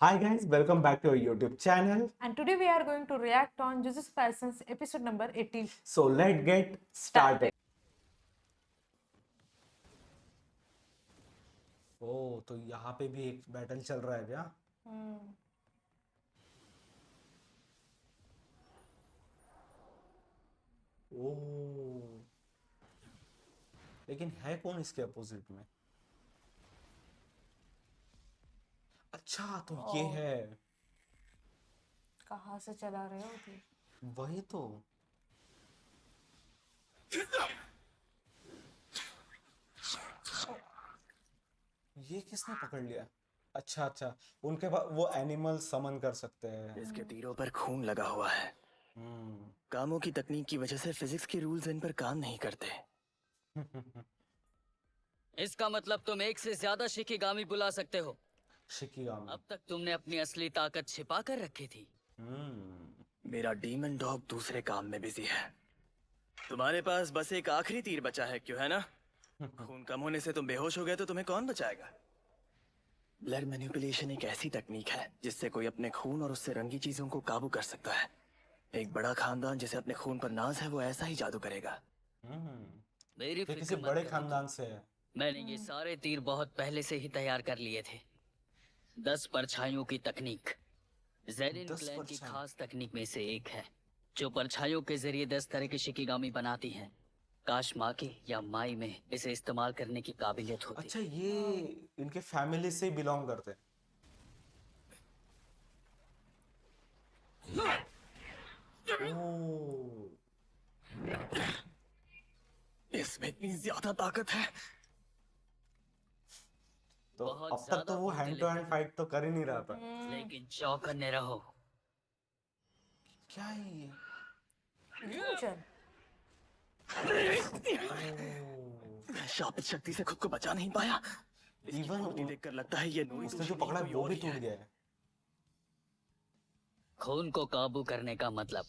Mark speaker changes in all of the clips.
Speaker 1: Hi guys, welcome back to our YouTube channel.
Speaker 2: And today we are going to react on Jujutsu Kaisen's episode number 18.
Speaker 1: So let's get started. ओ तो यहाँ पे भी एक battle चल रहा है क्या? ओ लेकिन है कौन इसके अपोजिट में? अच्छा तो ये है
Speaker 2: कहाँ से चला रहे हो तुम?
Speaker 1: वही तो ये किसने पकड़ लिया? अच्छा अच्छा उनके पास वो एनिमल समन कर सकते हैं।
Speaker 3: इसके तीरों पर खून लगा हुआ है। कामों की तकनीक की वजह से फिजिक्स के रूल्स इन पर काम नहीं करते।
Speaker 4: इसका मतलब तुम एक से ज्यादा शिकिगामी बुला सकते हो।
Speaker 1: शिकिगामी।
Speaker 4: अब तक तुमने अपनी असली ताकत छिपा कर रखी थी।
Speaker 3: मेरा डीमन डॉग दूसरे काम में बिजी है। तुम्हारे पास बस एक आखिरी तीर बचा है, क्यों है ना? खून कम होने से तुम बेहोश हो गए तो तुम्हें कौन बचाएगा? ब्लड मैनिपुलेशन एक ऐसी तकनीक है जिससे कोई अपने खून और उससे रंगी चीजों को काबू कर सकता है। एक बड़ा खानदान जिसे अपने खून पर नाज है वो ऐसा ही जादू करेगा।
Speaker 4: मेरी
Speaker 1: ये
Speaker 4: फिक्र
Speaker 1: किसी
Speaker 4: मत
Speaker 1: बड़े
Speaker 4: करो
Speaker 1: खानदान से है।
Speaker 4: मैंने ये सारे तीर बहुत पहले से ही तैयार कर लिए थे। 10 परछाइयों की तकनीक ज़ेनिन
Speaker 1: 10
Speaker 4: क्लैन की
Speaker 1: परछाई।
Speaker 4: खास तकनीक में से एक है जो परछाइयों के जरिए 10 तरह के शिकिगामी बनाती है। काश माकी या माई में इसे इस्तेमाल करने की काबिलियत होती।
Speaker 1: अच्छा ये इनके फैमिली से बिलोंग करते हैं। ओह
Speaker 3: इसमें इतनी ज्यादा ताकत है।
Speaker 1: तो
Speaker 4: बहुत
Speaker 1: अब तक
Speaker 4: ज्यादा
Speaker 1: तो वो
Speaker 4: बोलते
Speaker 1: हैंड टू हैंड फाइट तो कर ही नहीं रहा था।
Speaker 4: लेकिन चौकन्ने रहो।
Speaker 1: क्या है ये?
Speaker 2: चल
Speaker 3: शापित शक्ति से खुद को बचा नहीं पाया।
Speaker 1: इवन
Speaker 3: देखकर लगता है ये
Speaker 1: उसने जो पकड़ा वो भी टूट गया है।
Speaker 4: खून को काबू करने का मतलब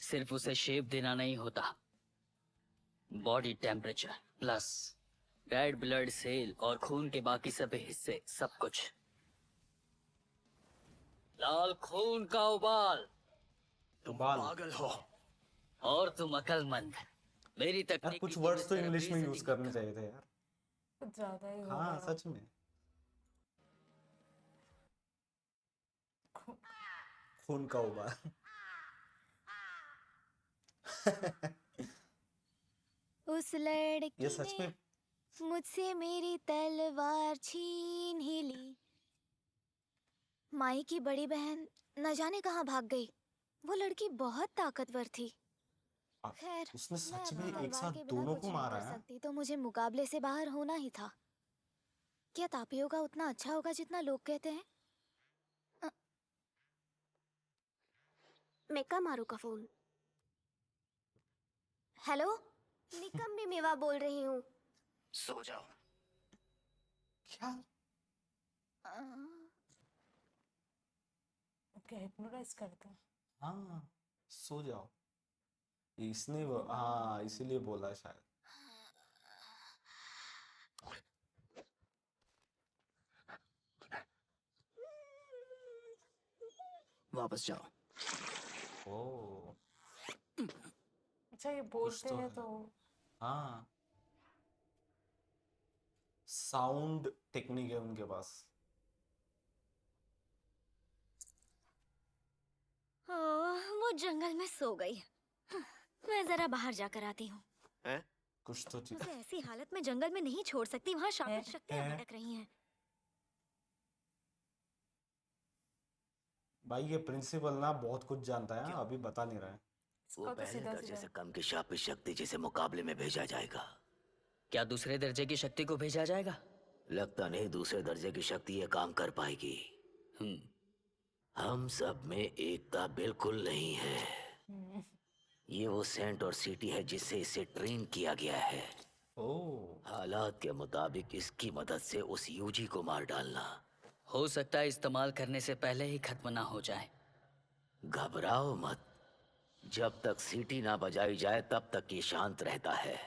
Speaker 4: सिर्फ उसे शेप देना नहीं होता। Body temperature plus red blood cell और खून के बाकी सभी हिस्से, सब कुछ। लाल खून का उबाल।
Speaker 3: तुम
Speaker 1: बाल।
Speaker 3: पागल हो।
Speaker 4: और तुम अकलमंद। मेरी
Speaker 1: यार
Speaker 4: तकनीक
Speaker 1: कुछ
Speaker 4: की
Speaker 1: वर्ड्स तो
Speaker 4: इस तरह
Speaker 1: इंग्लिश में यूज
Speaker 4: बेइज्जती
Speaker 1: करने
Speaker 4: मत
Speaker 1: चाहिए थे यार।
Speaker 2: कुछ ज्यादा ही हो
Speaker 1: हाँ
Speaker 2: रहा
Speaker 1: सच में। खून का उबाल।
Speaker 5: उस लड़की
Speaker 1: ये सच में
Speaker 5: ने मुझसे मेरी तलवार छीन ही ली। माई की बड़ी बहन न जाने कहाँ भाग गई। वो लड़की बहुत ताकतवर थी। खैर,
Speaker 1: उसने
Speaker 5: मैं
Speaker 1: सच
Speaker 5: अपनी
Speaker 1: में एक
Speaker 5: तलवार
Speaker 1: साथ
Speaker 5: के बिना
Speaker 1: दोनों
Speaker 5: कुछ
Speaker 1: को
Speaker 5: नहीं
Speaker 1: मारा
Speaker 5: कर
Speaker 1: है।
Speaker 5: सकती तो मुझे मुकाबले से बाहर होना ही था। क्या तापियोगा उतना अच्छा होगा जितना लोग कहते हैं? मेका मारू का फोन। हेलो, निकम भी मेवा बोल रही हूँ।
Speaker 3: सो जाओ।
Speaker 1: क्या?
Speaker 2: ओके हिप्नोटाइज करता है।
Speaker 1: हाँ सो जाओ। इसने हाँ इसीलिए बोला शायद।
Speaker 3: वापस जाओ।
Speaker 1: ओ
Speaker 2: अच्छा ये
Speaker 1: कुछ
Speaker 2: बोलते
Speaker 1: तो
Speaker 2: हैं
Speaker 1: है।
Speaker 2: तो
Speaker 1: हाँ साउंड टेक्निक है उनके पास।
Speaker 5: वो जंगल में सो गई। मैं जरा बाहर जाकर आती हूँ।
Speaker 1: कुछ तो
Speaker 5: उसे ऐसी हालत में जंगल में नहीं छोड़ सकती। वहाँ शापित शक्तियाँ
Speaker 1: है।
Speaker 5: भटक रही हैं।
Speaker 1: भाई ये प्रिंसिपल ना बहुत कुछ जानता है, अभी बता नहीं रहा है।
Speaker 4: वो
Speaker 2: इसका तो
Speaker 4: पहले
Speaker 2: सीधा
Speaker 4: दर्जे
Speaker 2: सीधा
Speaker 4: से कम की शापित शक्ति जिसे मुकाबले में भेजा जाएगा। क्या दूसरे दर्जे की शक्ति को भेजा जाएगा? लगता नहीं दूसरे दर्जे की शक्ति ये काम कर पाएगी। हम सब में एकता बिल्कुल नहीं है। ये वो सेंट और सिटी है जिससे इसे ट्रेन किया गया है।
Speaker 1: ओह
Speaker 4: हालात के मुताबिक इसकी मदद से उस यूजी को मार डालना हो सकता है इस्तेमाल करने से पहले ही खत्म ना हो जाए। घबराओ मत। जब तक सीटी ना बजाई जाए तब तक ये शांत रहता है।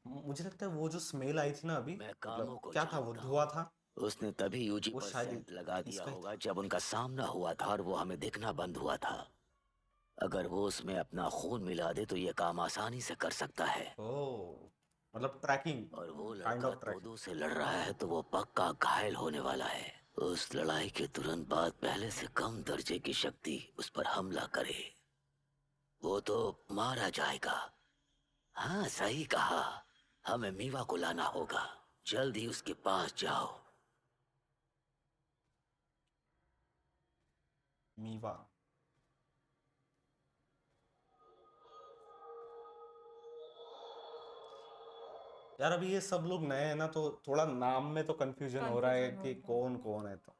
Speaker 1: मुझे लगता है वो जो स्मेल आई थी ना अभी,
Speaker 4: मैं कामों
Speaker 1: मतलब
Speaker 4: को
Speaker 1: क्या था वो,
Speaker 4: जानता
Speaker 1: धुआं था।
Speaker 4: उसने तभी यूजी
Speaker 1: वो
Speaker 4: पर
Speaker 1: शायद
Speaker 4: सेंट लगा दिया
Speaker 1: इसका ही
Speaker 4: होगा जब उनका सामना हुआ था और वो हमें दिखना बंद हुआ था। अगर वो उसमें अपना खून मिला दे तो ये काम आसानी से कर सकता है।
Speaker 1: ओह, मतलब ट्रैकिंग,
Speaker 4: और वो
Speaker 1: काइंड
Speaker 4: लड़का
Speaker 1: ऑफ ट्रैकिंग।
Speaker 4: तोदो से लड़ रहा है तो वो पक्का घायल होने वाला है। उस लड़ाई के तुरंत बाद पहले से कम दर्जे की शक्ति उस पर हमला करे, वो तो मारा जाएगा। हाँ, सही कहा। हमें मीवा को लाना होगा। जल्द ही उसके पास जाओ।
Speaker 1: मीवा। यार अभी ये सब लोग नए हैं ना, तो थोड़ा नाम में तो कंफ्यूजन हो रहा है
Speaker 2: कंफ्यूजन हो
Speaker 1: कि
Speaker 2: रहा
Speaker 1: कौन कौन है। तो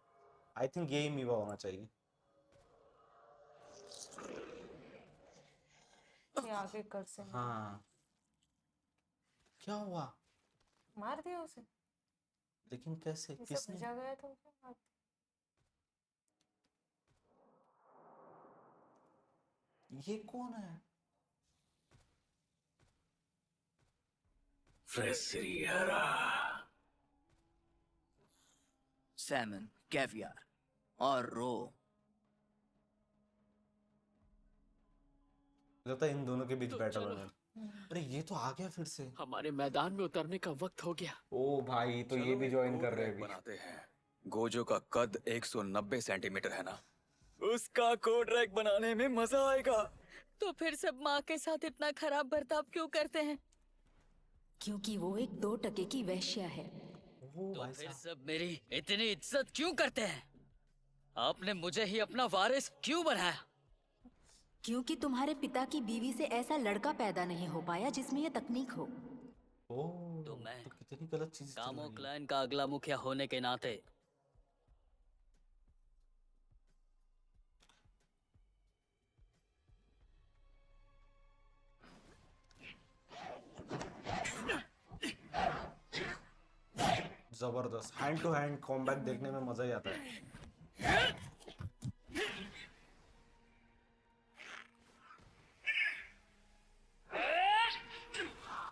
Speaker 1: आई थिंक यही मीवा होना चाहिए।
Speaker 2: ये आगे कर से
Speaker 1: हाँ, क्या हुआ?
Speaker 2: मार दिया उसे।
Speaker 1: लेकिन कैसे,
Speaker 2: इसे
Speaker 1: किसने?
Speaker 2: बचा गया तो क्या बात।
Speaker 1: ये कौन है?
Speaker 3: फ्रेसरियरा।
Speaker 6: सैमन, कैवियर और रो।
Speaker 1: लगता है इन दोनों के बीच बैटल होने वाला। अरे ये तो आ गया फिर से।
Speaker 7: हमारे मैदान में उतरने का वक्त हो गया।
Speaker 1: ओ भाई, तो ये
Speaker 3: चलो
Speaker 1: भी
Speaker 3: एक
Speaker 1: ज्वाइन
Speaker 3: कोड
Speaker 1: कर रहे हैं
Speaker 3: रैक
Speaker 1: अभी।
Speaker 3: बनाते हैं। गोजो का कद 190 सेंटीमीटर है ना? उसका कोड रैक बनाने में मजा आएगा।
Speaker 8: तो फिर सब माँ के साथ इतना खराब बर्ताव क्यों करते हैं?
Speaker 9: क्योंकि वो एक 2 टके की वेश्या है।
Speaker 1: ओ
Speaker 4: तो
Speaker 1: भाई
Speaker 4: फिर
Speaker 1: साहब।
Speaker 4: सब मेरी इतनी इज्जत क्यों करते हैं? आपने मुझे ही अपना वारिस क्यों बनाया?
Speaker 9: क्योंकि तुम्हारे पिता की बीवी से ऐसा लड़का पैदा नहीं हो पाया जिसमें ये तकनीक हो।
Speaker 1: ओ,
Speaker 4: तो मैं
Speaker 1: तो कितनी गलत चीज चल
Speaker 4: कामो
Speaker 1: रही है।
Speaker 4: क्लैन का अगला मुखिया होने के नाते
Speaker 1: जबरदस्त हैंड टू हैंड कॉम्बैट देखने में मजा ही आता है।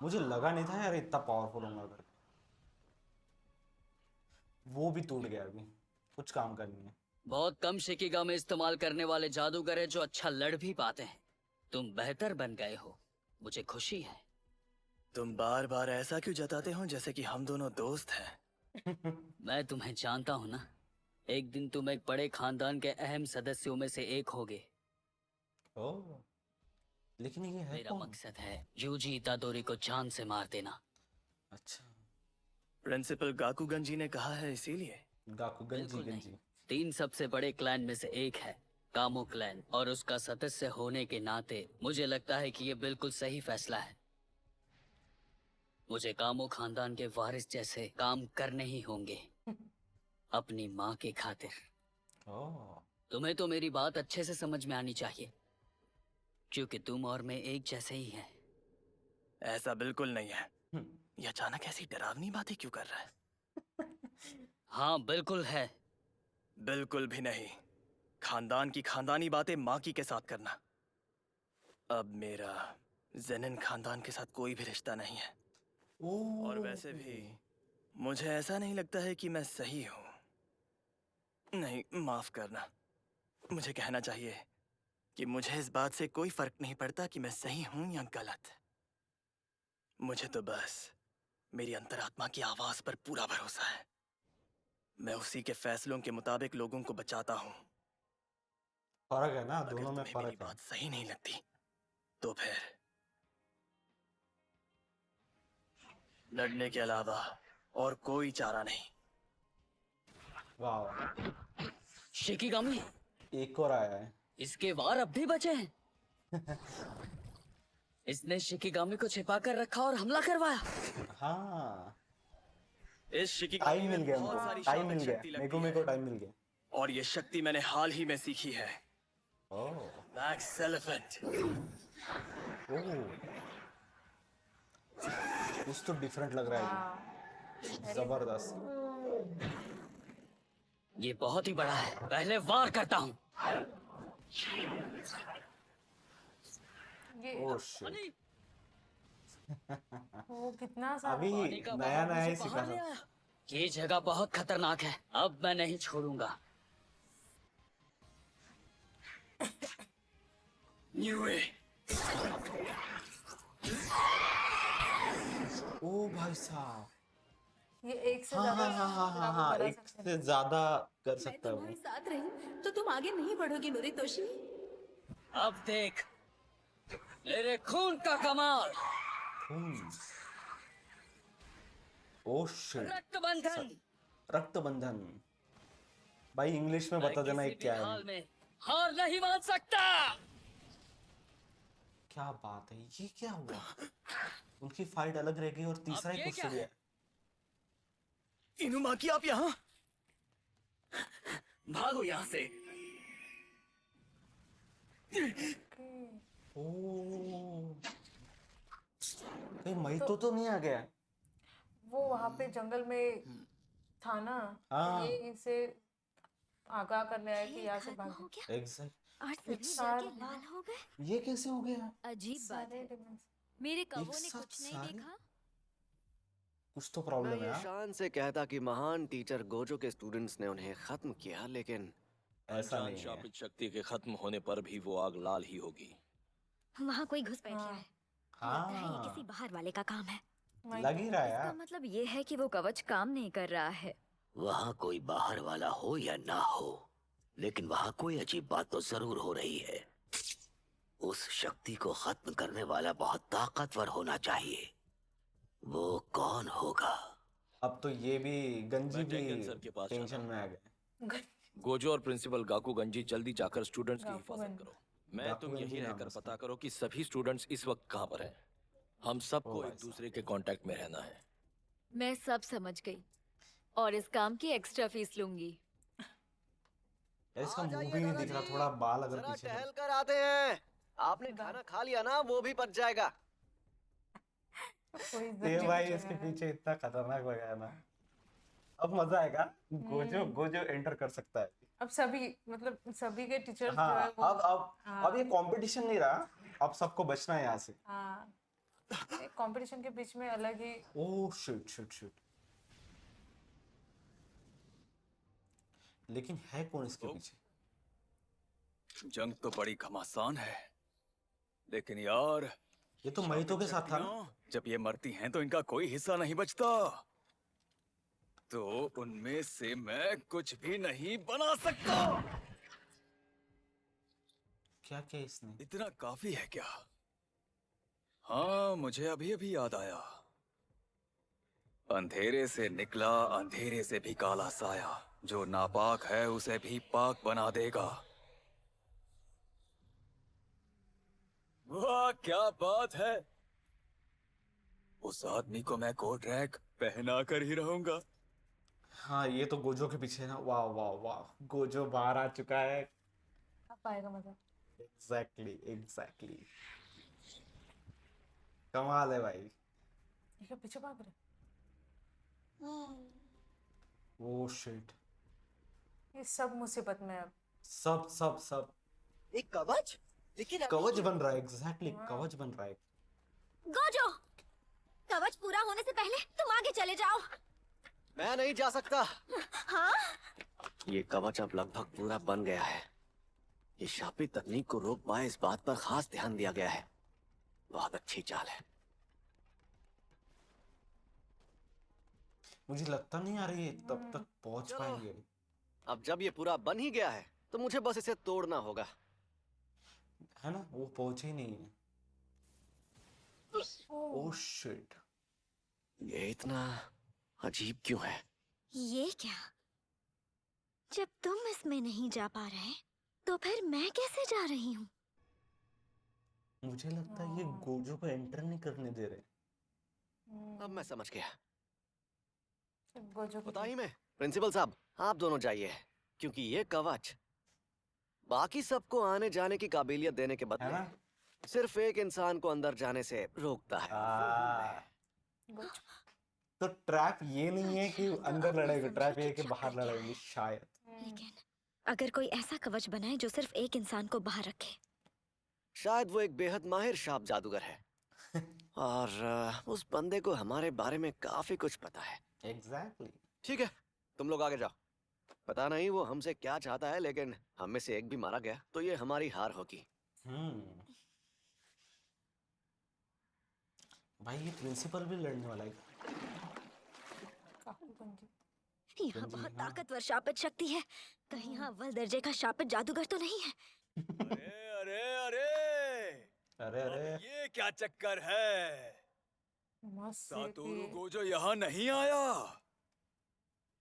Speaker 1: मुझे लगा नहीं था यार इतना पावरफुल होगा करके। वो भी टूट गया। अभी कुछ काम करनी है।
Speaker 4: बहुत कम शिकिगा में इस्तेमाल करने वाले जादूगर हैं जो अच्छा लड़ भी पाते हैं। तुम बेहतर बन गए हो, मुझे खुशी है।
Speaker 3: तुम बार बार ऐसा क्यों जताते हो जैसे कि हम दोनों दोस्त हैं?
Speaker 4: मैं तुम्हें जानता हूं ना। एक दिन तुम एक बड़े खानदान के अहम सदस्यों में से एक होगे।
Speaker 1: ओह, लेकिन ये है
Speaker 4: मेरा
Speaker 1: कौन?
Speaker 4: मकसद है यूजी इतादोरी को जान से मार देना।
Speaker 1: अच्छा,
Speaker 3: प्रिंसिपल गाकुगन जी ने कहा है इसीलिए।
Speaker 1: गाकुगन जी,
Speaker 4: बिल्कुल
Speaker 1: गन
Speaker 4: नहीं।
Speaker 1: जी।
Speaker 4: 3 सबसे बड़े क्लैन में से एक है कामो क्लैन, और उसका सदस्य होने के नाते मुझे लगता है कि ये बिल्कुल सही फैसला है। मुझे कामो खानदान के वारिस जैसे काम करने ही होंगे, अपनी माँ की खातिर।
Speaker 1: ओह,
Speaker 4: तुम्हें तो मेरी बात अच्छे से समझ में आनी चाहिए, क्योंकि तुम और मैं एक जैसे ही हैं।
Speaker 3: ऐसा बिल्कुल नहीं है। ये अचानक ऐसी डरावनी बातें क्यों कर रहा है?
Speaker 4: हाँ बिल्कुल है।
Speaker 3: बिल्कुल भी नहीं। खानदान की खानदानी बातें माँ की के साथ करना। अब मेरा जेनिन खानदान के साथ कोई भी रिश्ता नहीं है।
Speaker 1: ओह।
Speaker 3: और वैसे भी मुझे ऐसा नहीं लगता है कि मैं सही हूँ। नहीं, माफ करना। मुझे कहना चाहिए कि मुझे इस बात से कोई फर्क नहीं पड़ता कि मैं सही हूँ या गलत। मुझे तो बस मेरी अंतरात्मा की आवाज पर पूरा भरोसा है। मैं उसी के फैसलों के मुताबिक लोगों को बचाता हूँ।
Speaker 1: फर्क है ना,
Speaker 3: अगर
Speaker 1: दोनों में
Speaker 3: तुम्हें मेरी
Speaker 1: फर्क है।
Speaker 3: बात सही नहीं लगती तो फिर लड़ने के अलावा और कोई चारा नहीं।
Speaker 1: वाह,
Speaker 4: शिकिगामी,
Speaker 1: एक और आया है।
Speaker 4: इसके वार अब भी बचे हैं। इसने शिकिगामी को छिपा कर रखा और हमला करवाया।
Speaker 1: हाँ,
Speaker 3: इस शिकिगामी
Speaker 1: टाइम मिल
Speaker 3: में
Speaker 1: गया
Speaker 3: बहुत
Speaker 1: हमको,
Speaker 3: सारी
Speaker 1: टाइम मिल
Speaker 3: शाब्दिक
Speaker 1: गया।
Speaker 3: शक्ति
Speaker 1: मेरे
Speaker 3: लगती
Speaker 1: को
Speaker 3: है
Speaker 1: टाइम मिल गया।
Speaker 3: और ये शक्ति मैंने हाल ही में सीखी है।
Speaker 1: ओह,
Speaker 3: मैक्स एलिफेंट।
Speaker 1: ओह, कुछ तो डिफरेंट लग रहा है। जबरदस्त।
Speaker 4: ये बहुत ही बड़ा है, पहले वार करता हूँ।
Speaker 2: ये
Speaker 1: ओह शिट।
Speaker 2: वो कितना सारा
Speaker 1: अभी
Speaker 4: पानी का
Speaker 1: नया
Speaker 4: बहाव
Speaker 1: नया
Speaker 4: मुझे
Speaker 1: ही
Speaker 4: बाहर
Speaker 1: सीखा
Speaker 4: ले
Speaker 1: था।
Speaker 4: आया। ये जगह बहुत खतरनाक है, अब मैं नहीं छोड़ूंगा।
Speaker 3: न्यूए
Speaker 1: ओ भाई साहब,
Speaker 2: ये एक से
Speaker 1: हाँ
Speaker 2: ज्यादा
Speaker 1: हाँ हाँ हाँ हाँ
Speaker 2: लागू
Speaker 1: हाँ,
Speaker 2: करा
Speaker 1: एक
Speaker 2: सकते हैं।
Speaker 1: से ज्यादा कर
Speaker 9: मैं
Speaker 1: सकता है
Speaker 9: तुम्हारे
Speaker 1: वो।
Speaker 9: साथ रही तो तुम आगे नहीं बढ़ोगी नोरितोशी।
Speaker 4: अब देख मेरे खून का कमाल।
Speaker 1: ओ शिट,
Speaker 4: रक्तबंधन।
Speaker 1: रक्तबंधन। भाई इंग्लिश में
Speaker 4: मैं
Speaker 1: बता देना ये
Speaker 4: किसी भी
Speaker 1: क्या है।
Speaker 4: हाल में हार नहीं मान सकता।
Speaker 1: क्या बात है, ये क्या हुआ? उनकी फाइट अलग रहेगी और तीसरा ही
Speaker 4: ये
Speaker 1: कुछ
Speaker 4: क्या
Speaker 1: गया।
Speaker 4: है?
Speaker 3: इनुमा की आप यहाँ?
Speaker 4: भागो यहाँ से।
Speaker 1: ओ, कहीं मई तो नहीं आ गया?
Speaker 2: वो वहां पे जंगल में था ना, तो
Speaker 1: हाँ।
Speaker 2: ये इसे आगाह करने आया कि यहाँ से
Speaker 5: खत्म
Speaker 2: भाग।
Speaker 5: हो गया
Speaker 1: एग्जैक्ट।
Speaker 5: और सभी
Speaker 2: सारे-
Speaker 5: लड़के लाल हो गए।
Speaker 1: ये कैसे हो गया?
Speaker 5: अजीब बात
Speaker 2: सारे
Speaker 5: है,
Speaker 2: डिफरेंस।
Speaker 5: मेरे
Speaker 1: एक
Speaker 5: कवों ने
Speaker 1: साथ
Speaker 5: कुछ नहीं
Speaker 1: सारे?
Speaker 5: देखा।
Speaker 1: कुछ तो
Speaker 10: मैं
Speaker 1: प्रॉब्लम है
Speaker 10: ये
Speaker 1: हाँ?
Speaker 10: शान से कहता कि महान टीचर गोजो के स्टूडेंट्स ने उन्हें खत्म किया, लेकिन
Speaker 1: ऐसा नहीं है।
Speaker 11: शापित शक्ति के खत्म होने पर भी वो आग लाल ही होगी।
Speaker 5: वहाँ कोई घुसपैठिया
Speaker 2: हाँ।
Speaker 5: है। लगता है ये किसी
Speaker 1: हाँ,
Speaker 5: बाहर वाले का काम है।
Speaker 1: लग ही रहा है
Speaker 5: इसका
Speaker 1: यार।
Speaker 5: मतलब ये है कि वो कवच काम नहीं कर रहा है।
Speaker 4: वहाँ कोई बाहर वाला हो या ना हो, लेकिन वहाँ कोई अजीब बात तो जरूर हो रही है। उस शक्ति को खत्म करने वाला बहुत ताकतवर होना चाहिए। वो कौन होगा?
Speaker 1: अब तो ये भी गंजी
Speaker 11: मैं
Speaker 1: भी
Speaker 11: टेंगन सर के पास
Speaker 1: टेंशन
Speaker 11: जाता
Speaker 1: में आ गए।
Speaker 11: गोजो और प्रिंसिपल गाकू गंजी जल्दी जाकर स्टूडेंट्स की
Speaker 2: गाकू
Speaker 11: हिफाजत
Speaker 2: गंजी।
Speaker 11: करो। मैं
Speaker 1: गाकू
Speaker 11: तुम
Speaker 1: गंजी
Speaker 11: यही
Speaker 1: नाम
Speaker 11: रहकर
Speaker 1: है उसका।
Speaker 11: पता करो कि सभी स्टूडेंट्स इस वक्त कहाँ पर हैं। हम सबको
Speaker 1: ओ भाई
Speaker 11: एक दूसरे के कांटेक्ट में रहना है।
Speaker 8: मैं सब समझ गई और इस काम की एक्स्ट्रा फीस लूंगी।
Speaker 1: यार इसका
Speaker 10: आ
Speaker 1: मुंह
Speaker 10: जाइए
Speaker 1: भी नहीं दिख रहा,
Speaker 10: दादाजी,
Speaker 1: थोड़ा बाल अगर
Speaker 10: जरा
Speaker 1: पीछे
Speaker 10: टहल कर आते हैं। आपने खाना खा लिया ना, वो भी पच जाएगा।
Speaker 2: कोई
Speaker 1: ये
Speaker 2: जरूरी
Speaker 1: भाई
Speaker 2: नहीं
Speaker 1: इसके
Speaker 2: है।
Speaker 1: पीछे इतना खतरनाक लगा है ना। अब मजा आएगा। गोजो गोजो एंटर कर सकता है।
Speaker 2: अब सभी मतलब सभी के टीचर्स जो
Speaker 1: हाँ,
Speaker 2: है वो
Speaker 1: अब ये कंपटीशन नहीं रहा, अब सबको बचना है यहाँ से।
Speaker 2: हाँ, कंपटीशन के बीच में अलग ही।
Speaker 1: Oh shit shit shit. लेकिन है कौन इसके पीछे?
Speaker 11: जंग तो बड़ी घमासान है, लेकिन यार
Speaker 1: ये तो मईतो के साथ था ना?
Speaker 11: जब ये मरती हैं तो इनका कोई हिस्सा नहीं बचता। तो उनमें से मैं कुछ भी नहीं बना सकता।
Speaker 1: क्या क्या इसने?
Speaker 11: इतना काफी है क्या? हाँ, मुझे अभी अभी याद आया। अंधेरे से निकला, अंधेरे से भी काला साया। जो नापाक है उसे भी पाक बना देगा। वाह क्या बात है! उस आदमी को मैं कोट रैक पहना कर ही रहूंगा।
Speaker 1: हाँ ये तो गोजो के पीछे है ना। वाह वाह वाह, गोजो बाहर आ चुका है।
Speaker 2: अब आएगा मजा।
Speaker 1: Exactly exactly. कमाल है भाई।
Speaker 2: ये क्या पीछे भाग रहे?
Speaker 1: Oh shit.
Speaker 2: ये सब मुसीबत में है अब।
Speaker 1: सब सब सब
Speaker 10: एक कवच, लेकिन अभी
Speaker 1: कवच बन रहा है। एग्जैक्टली कवच बन रहा है।
Speaker 5: गोजो, कवच पूरा होने से पहले तुम आगे चले जाओ।
Speaker 10: मैं नहीं जा सकता।
Speaker 5: हाँ?
Speaker 10: ये कवच अब लगभग पूरा बन गया है। ये शापित तकनीक को रोक पाए इस बात पर खास ध्यान दिया गया है। बहुत अच्छी चाल है।
Speaker 1: मुझे लगता नहीं आ रही है तब तक पहुंच
Speaker 10: चलो।
Speaker 1: पाएंगे।
Speaker 10: अब जब ये पूरा बन ही गया है, तो मुझे बस इसे तोड़ना होगा।
Speaker 1: है ना, वो पहुंचे ही नहीं है। Oh shit.
Speaker 10: ये इतना अजीब क्यों है?
Speaker 5: ये क्या? जब तुम इसमें नहीं जा पा रहे, तो फिर मैं कैसे जा रही हूँ?
Speaker 1: मुझे लगता है ये गोजो को एंटर नहीं करने दे रहे।
Speaker 10: अब मैं समझ गया।
Speaker 2: गोजो को
Speaker 10: बता ही मैं, प्रिंसिपल साहब, आप दोनों जाइए, क्योंकि ये कवच बाकी सबको आने जाने की काबिलियत देने के
Speaker 1: है
Speaker 10: बदले
Speaker 1: ना?
Speaker 10: सिर्फ एक इंसान को अंदर जाने से रोकता है।
Speaker 2: गोजो।
Speaker 1: तो ट्रैप ये नहीं है कि अंदर लड़ाई, ट्रैप ये है कि
Speaker 5: समझी
Speaker 1: बाहर
Speaker 5: क्या है।
Speaker 1: लड़ाई शायद।
Speaker 5: लेकिन अगर कोई ऐसा कवच बनाए जो सिर्फ एक इंसान को बाहर रखे,
Speaker 10: शायद वो एक बेहद माहिर शाप जादूगर है। और उस बंदे को हमारे बारे में काफी कुछ पता है।
Speaker 1: एग्जैक्टली।
Speaker 10: ठीक है, तुम लोग आगे जाओ। पता नहीं वो हमसे क्या चाहता है, लेकिन हम में से एक भी मारा गया तो ये हमारी हार होगी।
Speaker 1: भाई ये प्रिंसिपल भी लड़ने वाला है।
Speaker 2: काफी गंदी।
Speaker 5: यहाँ बहुत ताकतवर शापित शक्ति है। कहीं यहाँ अव्वल दर्जे का शापित जादूगर तो नहीं है?
Speaker 11: अरे अरे अरे
Speaker 1: अरे अरे
Speaker 11: ये क्या चक्कर है?
Speaker 2: मस्त
Speaker 11: सातोरु गोजो यहाँ नहीं आया।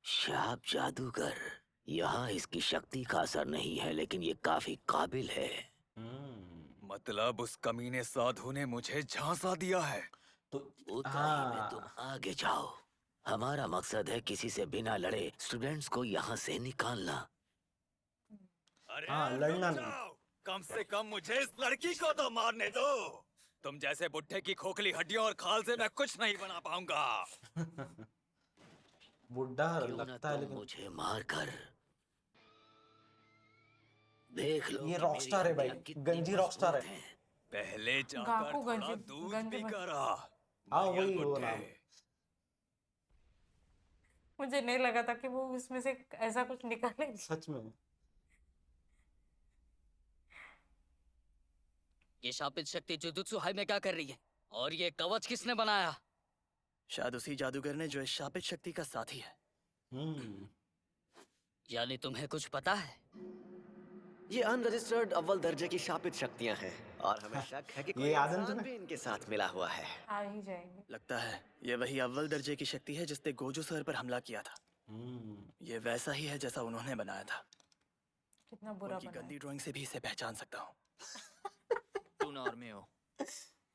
Speaker 4: शाप जादूगर, यहाँ इसकी शक्ति का असर नहीं है, लेकिन ये काफी काबिल है।
Speaker 11: मतलब उस कमीने साधु ने मुझे झांसा दिया है।
Speaker 1: तो
Speaker 4: उताई में तुम आगे जाओ। हमारा मकसद है किसी से बिना लड़े स्टूडेंट्स को यहाँ से निकालना।
Speaker 11: अरे
Speaker 1: हाँ,
Speaker 11: रुक
Speaker 1: लड़ना नहीं।
Speaker 11: जाओ। कम से कम मुझे इस लड़की को तो मारने दो। तुम जैसे बुड्ढे की खोखली हड्डियों और खाल से मैं कुछ नहीं बना पाऊंगा।
Speaker 1: बुड्ढा
Speaker 4: क्यों न
Speaker 1: लगता है
Speaker 4: तुम
Speaker 1: लेकिन
Speaker 4: मुझे मारकर देख लो
Speaker 1: ये
Speaker 4: कि
Speaker 1: रॉकस्टार
Speaker 4: मेरी
Speaker 1: है भाई,
Speaker 4: हड्डियां कितनी
Speaker 1: गंजी रॉकस्टार
Speaker 4: मजबूत
Speaker 1: है।
Speaker 4: हैं।
Speaker 11: पहले जाकर
Speaker 2: गाकू
Speaker 11: थोड़ा
Speaker 2: गंज-
Speaker 11: दूध
Speaker 2: गंज
Speaker 11: पी
Speaker 2: बन-
Speaker 11: कर आ।
Speaker 1: हाँ,
Speaker 11: बढ़िया
Speaker 1: वही वो
Speaker 11: बुड्ढे।
Speaker 1: नाम।
Speaker 2: मुझे नहीं लगा था कि वो उसमें से ऐसा कुछ निकालेंगे।
Speaker 1: सच में।
Speaker 4: ये शापित शक्ति जुजुत्सु हाई में क्या कर रही है? और ये कवच किसने बनाया?
Speaker 3: शायद उसी जादूगर ने जो इस शापित शक्ति का साथी है।
Speaker 4: यानी तुम्हें कुछ पता है?
Speaker 10: ये अनरजिस्टर्ड अव्वल दर्जे की शापित शक्तियां हैं और हमें शक है कि कोई
Speaker 1: ये आदम
Speaker 10: इंसान
Speaker 1: तो
Speaker 10: भी इनके साथ मिला हुआ है।
Speaker 2: आ ही जाएंगे।
Speaker 3: लगता है ये वही अव्वल दर्जे की शक्ति है जिसने गोजो सर पर हमला किया था। ये वैसा ही है जैसा उन्होंने बनाया था।
Speaker 2: कितना बुरा
Speaker 3: उनकी
Speaker 2: बना
Speaker 3: गंदी ड्राइंग से भी इसे पहचान सकता हूँ।
Speaker 6: तू नॉर्मे हो।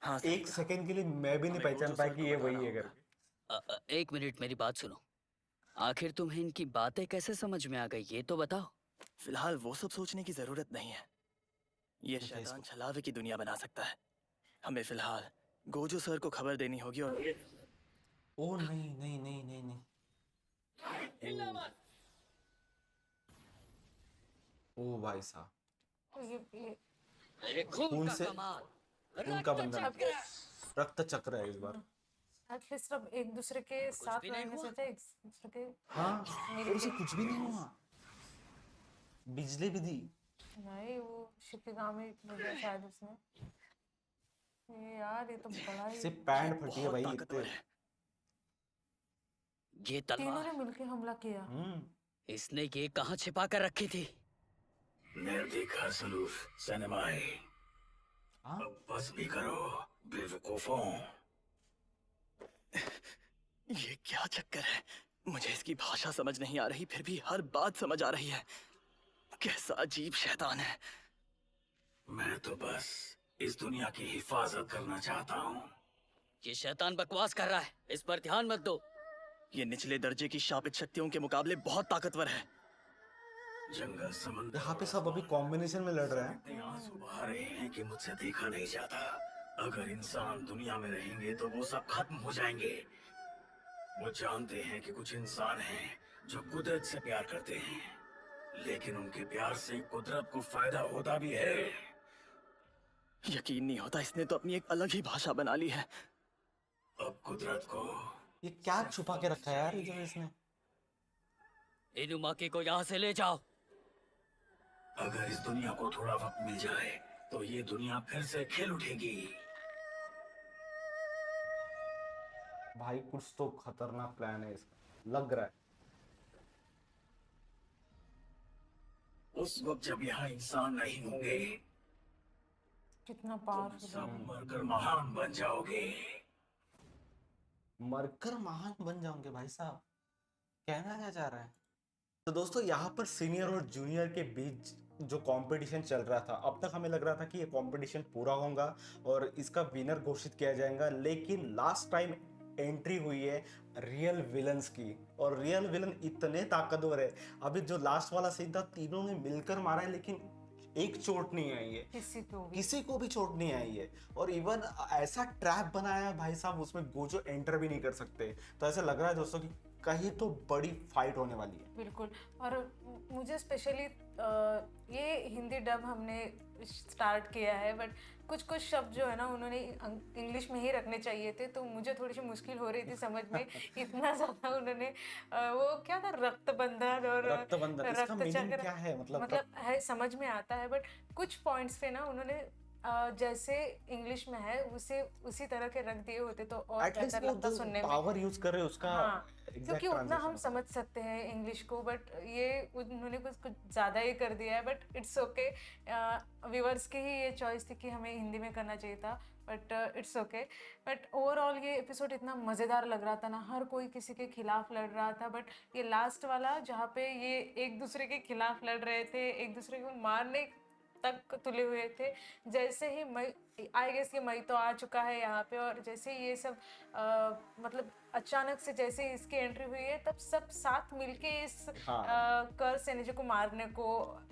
Speaker 3: हाँ
Speaker 1: एक सेकंड के लिए मैं भी नहीं पहचान पाया कि ये वही है करके।
Speaker 4: एक मिनट मेरी बात सुनो। आखिर तुम्हें इनकी बातें कैसे समझ में आ गई, ये तो बताओ।
Speaker 3: फिलहाल वो सब सोचने की जरूरत नहीं है। ये शैतान छलावे की दुनिया बना सकता है। हमें फिलहाल गोजो सर को खबर देनी होगी और
Speaker 1: ओ नहीं नहीं नहीं नहीं नहीं। ओ भाई साहब,
Speaker 2: ये
Speaker 1: खून से खून का बंधन, रक्त चक्र है इस बार।
Speaker 2: एटलीस्ट अब एक दूसरे के साथ
Speaker 4: भी नहीं
Speaker 2: रहने से
Speaker 4: हुआ।
Speaker 2: अच्छा एक दूसरे के
Speaker 1: हाँ, और उसे कुछ भी नहीं हुआ, बिजली भी दी।
Speaker 2: नहीं, वो शिकिगामी भेजा शायद उसने। ये यार, ये तो बड़ा ही।
Speaker 1: सिर्फ पैंट फटी है भाई
Speaker 3: ताकतवर
Speaker 1: इतने।
Speaker 3: है।
Speaker 4: ये
Speaker 2: तीनों
Speaker 4: तलवार
Speaker 2: ने मिलके हमला किया।
Speaker 4: इसने ये कहाँ छिपा कर रखी थी?
Speaker 11: मैं देखा सलूफ सनमाई।
Speaker 1: हाँ?
Speaker 11: अब बस भी करो बेवकूफों।
Speaker 3: ये क्या चक्कर है? मुझे इसकी भाषा समझ नहीं आ रही, फिर भी हर बात समझ आ रही है। कैसा अजीब शैतान है।
Speaker 11: मैं तो बस इस दुनिया की हिफाजत करना चाहता हूँ।
Speaker 4: ये शैतान बकवास कर रहा है, इस पर ध्यान मत दो।
Speaker 3: ये निचले दर्जे की शापित शक्तियों के मुकाबले बहुत ताकतवर है।
Speaker 11: जंगल समंदर
Speaker 1: यहाँ पे सब अभी कॉम्बिनेशन में लड़ रहे हैं।
Speaker 11: इतने आंसू बहा रहे हैं कि मुझसे देखा नहीं जाता। अगर इंसान दुनिया में रहेंगे तो वो सब खत्म हो जाएंगे। वो जानते हैं कि कुछ इंसान हैं जो कुदरत से प्यार करते हैं, लेकिन उनके प्यार से कुदरत को फायदा होता भी है।
Speaker 3: यकीन नहीं होता, इसने तो अपनी एक अलग ही भाषा बना ली है।
Speaker 11: अब कुदरत को
Speaker 1: ये क्या छुपा के रखा है यार ये जो इसने।
Speaker 4: इनुमाकी को यहाँ से ले जाओ।
Speaker 11: अगर इस दुनिया को थोड़ा वक्त मिल जाए तो ये दुनिया फिर से खिल उठेगी।
Speaker 1: भाई कुछ तो खतरनाक प्लान है इसका, लग रहा है।
Speaker 11: उस वक्त जब यहाँ इंसान नहीं होंगे,
Speaker 2: कितना
Speaker 11: तुम
Speaker 2: पावरफुल
Speaker 11: सब मरकर महान बन जाओगे।
Speaker 1: मरकर महान बन जाओगे भाई साहब, कहना क्या चाह रहा है? तो दोस्तों यहाँ पर सीनियर और जूनियर के बीच जो कंपटीशन चल रहा था, अब तक हमें लग रहा था कि ये कंपटीशन पूरा होगा और इसका विनर घोषित किया जाएगा, लेकिन लास्ट टाइम एंट्री हुई है रियल विलन्स की, और रियल विलन इतने ताकतवर है। अभी जो लास्ट वाला सीन था, तीनों ने मिलकर मारा है लेकिन एक चोट नहीं आई है, किसी को भी चोट नहीं आई है। और इवन ऐसा ट्रैप बनाया है भाई साहब, उसमें गोजो एंटर भी नहीं कर सकते। तो ऐसा लग रहा है दोस्तों कि कहीं तो बड़ी फाइट होने वाली है।
Speaker 2: बिल्कुल। और मुझे स्पेशली ये हिंदी डब हमने स्टार्ट किया है, बट कुछ कुछ शब्द जो है ना उन्होंने इंग्लिश में ही रखने चाहिए थे, तो मुझे थोड़ी सी मुश्किल हो रही थी समझ में। इतना ज़्यादा उन्होंने वो क्या था, रक्तबंधन और
Speaker 1: रक्तबंधन, इसका
Speaker 2: रक्त
Speaker 1: मीनिंग
Speaker 2: चक्र,
Speaker 1: क्या है?
Speaker 2: मतलब है समझ में आता है, बट कुछ पॉइंट्स पे ना उन्होंने जैसे इंग्लिश में है उसे उसी तरह के रख दिए होते तो और
Speaker 1: एटलीस्ट
Speaker 2: बेहतर
Speaker 1: वो
Speaker 2: लगता
Speaker 1: जो
Speaker 2: सुनने में।
Speaker 1: पावर यूज कर रहे हैं उसका
Speaker 2: हाँ,
Speaker 1: एग्जैक्ट
Speaker 2: क्योंकि उतना हम
Speaker 1: ट्रांसलेशन।
Speaker 2: समझ सकते हैं इंग्लिश को, बट ये उन्होंने कुछ कुछ ज़्यादा ही कर दिया है, बट इट्स ओके। व्यूअर्स की ही ये चॉइस थी कि हमें हिंदी में करना चाहिए था, but it's okay. But overall ये एपिसोड इतना मज़ेदार लग रहा था ना, हर कोई किसी के खिलाफ लड़ रहा था, बट ये लास्ट वाला जहाँ पे ये एक दूसरे के खिलाफ लड़ रहे थे, एक दूसरे को मारने तक तुले हुए थे। जैसे ही मई, आई गेस ये मई तो आ चुका है यहाँ पे, और जैसे ही ये सब मतलब अचानक से जैसे ही इसकी एंट्री हुई है, तब सब साथ मिलके इस
Speaker 1: हाँ।
Speaker 2: कर्स एनर्जी को मारने को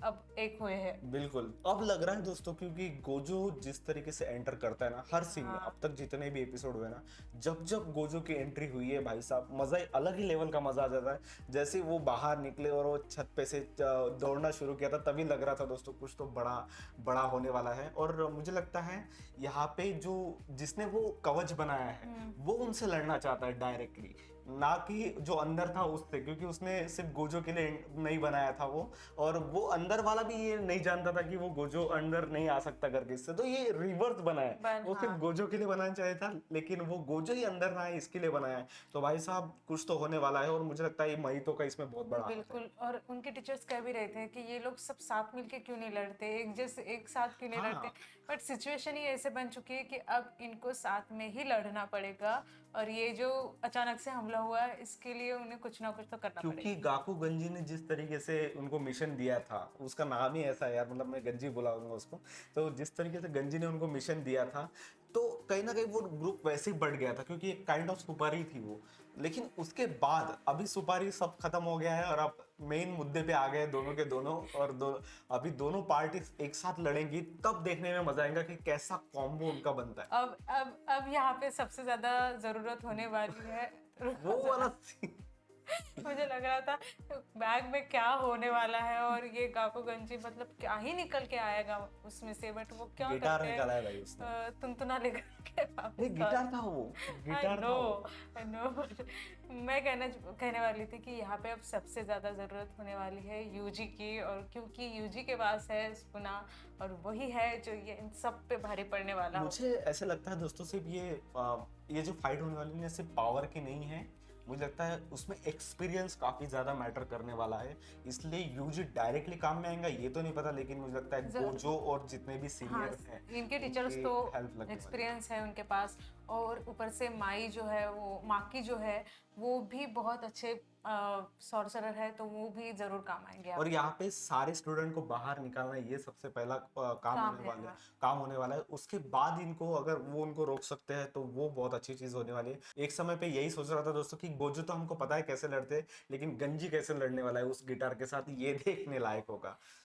Speaker 2: अब एक हुए हैं।
Speaker 1: बिल्कुल अब लग रहा है दोस्तों, क्योंकि गोजो जिस तरीके से एंटर करता है ना हर सीन में,
Speaker 2: हाँ।
Speaker 1: अब तक जितने भी एपिसोड हुए ना, जब जब गोजो की एंट्री हुई है भाई साहब, मजा ही अलग ही लेवल का मजा आ जाता है। जैसे वो बाहर निकले और वो छत पे से दौड़ना शुरू किया था, तभी लग रहा था दोस्तों कुछ तो बड़ा बड़ा होने वाला है। और मुझे लगता है यहाँ पे जो जिसने वो कवच बनाया है वो उनसे लड़ना चाहता है डायरेक्टली, ना कि जो अंदर था उससे, क्योंकि उसने सिर्फ गोजो के लिए नहीं बनाया था वो, और वो अंदर वाला भी ये नहीं जानता था कि वो गोजो अंदर नहीं आ सकता करके इससे, तो ये रिवर्स बनाया। वो सिर्फ
Speaker 2: हाँ।
Speaker 1: गोजो के लिए बनाना चाहिए था, लेकिन वो गोजो ही अंदर ना आए इसके लिए बनाया है। तो भाई साहब कुछ तो होने वाला है, और मुझे लगता है ये महितो का इसमें बहुत बड़ा हाथ है।
Speaker 2: बिल्कुल, और उनके टीचर्स कह भी रहे थे कि ये लोग सब साथ मिलके क्यों नहीं लड़ते, एक जैसे एक साथ क्यों नहीं
Speaker 1: हाँ।
Speaker 2: लड़ते, बट सिचुएशन ही ऐसे बन चुकी है कि अब इनको साथ में ही लड़ना पड़ेगा, और ये जो अचानक से हमला हुआ है इसके लिए उन्हें कुछ ना कुछ तो करना
Speaker 1: क्योंकि
Speaker 2: पड़ेगा।
Speaker 1: गाकू गंजी ने जिस तरीके से उनको मिशन दिया था, उसका नाम ही ऐसा है यार, मतलब मैं गंजी बुलाऊंगा उसको, तो जिस तरीके से गंजी ने उनको मिशन दिया था, तो कहीं ना कहीं वो ग्रुप वैसे ही बढ़ गया था, क्योंकि एक काइंड ऑफ सुपारी थी वो। लेकिन उसके बाद अभी सुपारी सब खत्म हो गया है, और अब मेन मुद्दे पे आ गए दोनों के दोनों, और अभी दोनों पार्टी एक साथ लड़ेंगी, तब देखने में मजा आएगा कि कैसा कॉम्बो उनका बनता है।
Speaker 2: अब यहाँ पे सबसे ज्यादा जरूरत होने वाली है
Speaker 1: वो वाला scene।
Speaker 2: मुझे लग रहा था बैग में क्या होने वाला है, और ये गाको गंजी मतलब क्या ही निकल के आएगा उसमें से, बट वो क्या
Speaker 1: गिटार
Speaker 2: करते
Speaker 1: निकाला है भाई उसने।
Speaker 2: तुनतुना लेकर के वापस
Speaker 1: नहीं, गिटार था वो, गिटार था वो।
Speaker 2: I know, but मैं कहने वाली थी कि यहाँ पे अब सबसे ज्यादा जरूरत होने वाली है यूजी की, और क्योंकि यूजी के पास है सुना, और वही है जो ये इन सब पे भारी पड़ने वाला हो।
Speaker 1: मुझे ऐसे लगता है दोस्तों, सिर्फ ये जो फाइट होने वाली है सिर्फ पावर की नहीं है, मुझे लगता है उसमें एक्सपीरियंस काफी ज्यादा मैटर करने वाला है, इसलिए यूजी डायरेक्टली काम में आएगा ये तो नहीं पता, लेकिन मुझे लगता है गोजो और जितने भी
Speaker 2: हाँ,
Speaker 1: सीनियर हैं
Speaker 2: इनके टीचर्स
Speaker 1: उनकी
Speaker 2: तो
Speaker 1: help लगने वाली है।
Speaker 2: एक्सपीरियंस है उनके पास, और ऊपर से माई जो है वो माकी जो है वो भी बहुत अच्छे सॉर्सरर है, तो वो भी जरूर काम आएंगे
Speaker 1: और यहाँ पे सारे स्टूडेंट को बाहर निकालना ये सबसे पहला काम होने
Speaker 2: है,
Speaker 1: वाला है,
Speaker 2: हाँ।
Speaker 1: काम होने वाला है। उसके बाद इनको अगर वो उनको रोक सकते हैं तो वो बहुत अच्छी चीज होने वाली है। एक समय पे यही सोच रहा था दोस्तों कि गोजो तो हमको पता है कैसे लड़ते हैं, लेकिन गंजी कैसे लड़ने वाला है उस गिटार के साथ, ये देखने लायक होगा।